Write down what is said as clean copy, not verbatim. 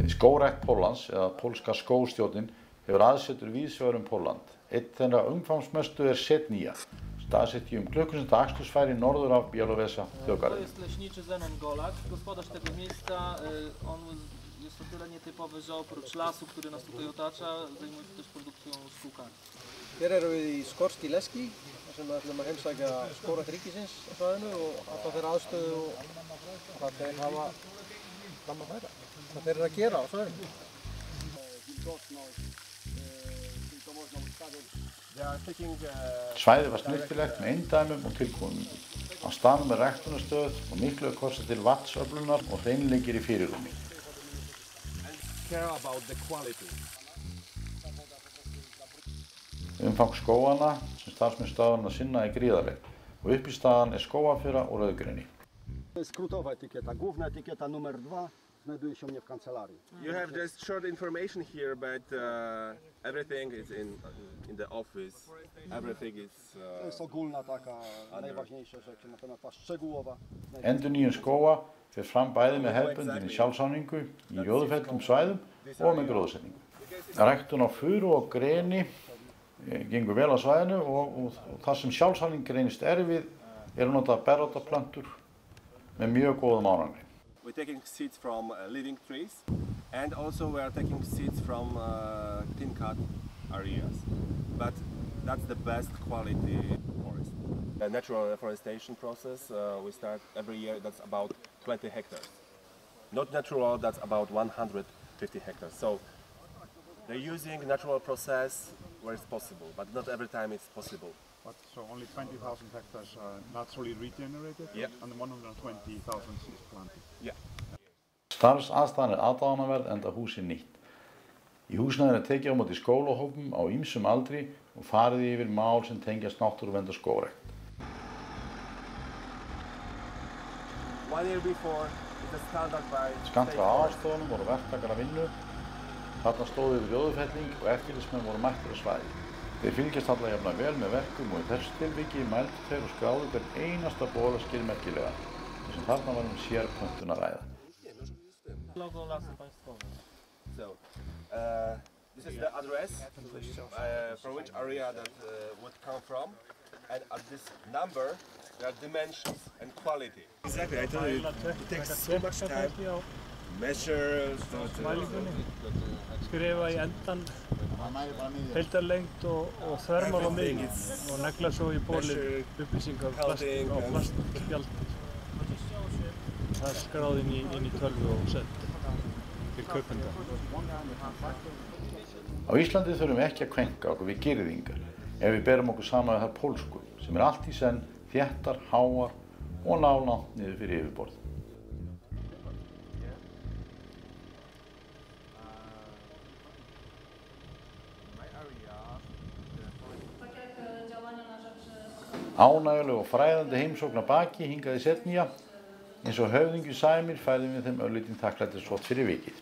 Skógrækt Póllands, eða pólska skógstjórnin, hefur aðsetur víðsvegar Pólland. Einn þeirra umfangsmestu Setnia, staðsett í klukkustunda akstursfæri norður af Białowieża þjóðgarðinum. To jest leśniczy Zenon Golak, gospodarz tego miejsca. On jest o tyle nietypowy, że oprócz lasu, który nas tutaj otacza, zajmuje się też produkcją szkółkarstw. Hér erum við í Skorski Leski, þar sem við ætlum að heimsækja skógrækt ríkisins á svæðinu og alla þeirra aðstöðu og hvað þeir hafa fram að færa, hvað þeir eru að gera á svæðinu. Svæðið var snyrtilegt með eindæmum og tilkomumyndum. Á staðnum ræktunarstöð og miklu er kostað til vatnsöflunar og hreinleikir í fyrirrúmi. Umfang skóganna sem starfsmenn stöðvanna sinna er gríðarlegt og uppistaðan er skógarfura og rauðgreni. To jest skrótowa etykieta. Główna etykieta numer 2 znajduje się u mnie w kancelarii. You have just short information here, but everything is in the office. Everything is. To jest ogólna taka, najważniejsze rzeczy, na pewno ta szczegółowa. Endurnýjun skóga fer fram bæði með hefðbundinni sjálfsáningu í rjóðufelldum svæðum og með gróðursetningu. Ræktun á furu og greni gengur vel á svæðinu og þar sem sjálfsáning reynist erfið eru notaðar berrótarplöntur með mjög góðum árangri. We're taking seeds from living trees, and also we are taking seeds from clean-cut areas. But that's the best quality forest. The natural reforestation process we start every year. That's about 20 hectares. Not natural. That's about 150 hectares. So they're using natural process where it's possible, but not every time it's possible. But so only 20,000 hectares are naturally regenerated, yeah, and 120,000 is planted. Yeah. Starfsaðstaðan er aðdáunarverð enda húsið nýtt. Í húsnæðinu er tekið á móti skólahópum á ýmsum aldri og farið yfir mál sem tengjast náttúruvernd og skógrækt. 1 year before, it's a standard by Skammt frá aðalstöðunum voru verktakar að vinnu. Þarna stóðu yfir rjóðufelling og eftirlitsmenn voru mættir á svæði. Þeir fylgjast alla jafna vel með verkum og í þessu tilviki mældu þeir og skráðu hvern einasta bolaskil merkilega, þar sem þarna var sérpöntun að ræða. Logo Lasy Państwowe. So, this is the address from which area that would come from, and at this number there are dimensions and quality. Exactly, I told you, it takes so much time. Measure, skrifa í endan heildarlengd og þvermál á miðjunni og negla svo í bolinn upplýsingar á plastspjaldi. Það er skráð inn í tölvu og sett til kaupenda. Á Íslandi þurfum við ekki að kvenka okkur við girðingar ef við berum okkur saman við þær pólsku sem er allt í senn þéttar, háar og ná langt niður fyrir yfirborð. Ánægjuleg og fræðandi heimsókn að baki hingað í Setnia, eins og höfðingju Sæmir færðum við þeim örlítinn þakklætisvott fyrir vikið.